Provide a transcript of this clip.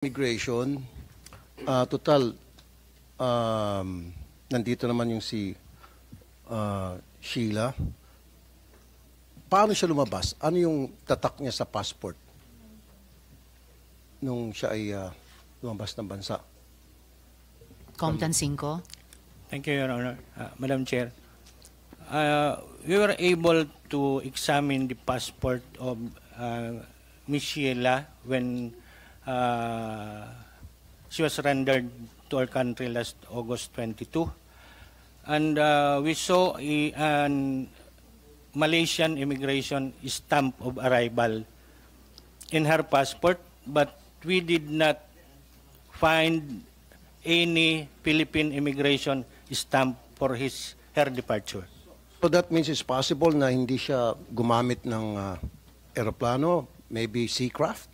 Immigration, total, nandito naman yung si Sheila. Paano siya lumabas? Ano yung tatak niya sa passport nung siya ay lumabas ng bansa? Compton 5. Thank you, Your Honor. Madam Chair, we were able to examine the passport of Ms. Sheila when she was rendered to our country last August 22. And we saw an Malaysian immigration stamp of arrival in her passport, but we did not find any Philippine immigration stamp for her departure. So that means it's possible na hindi siya gumamit ng eroplano, maybe seacraft?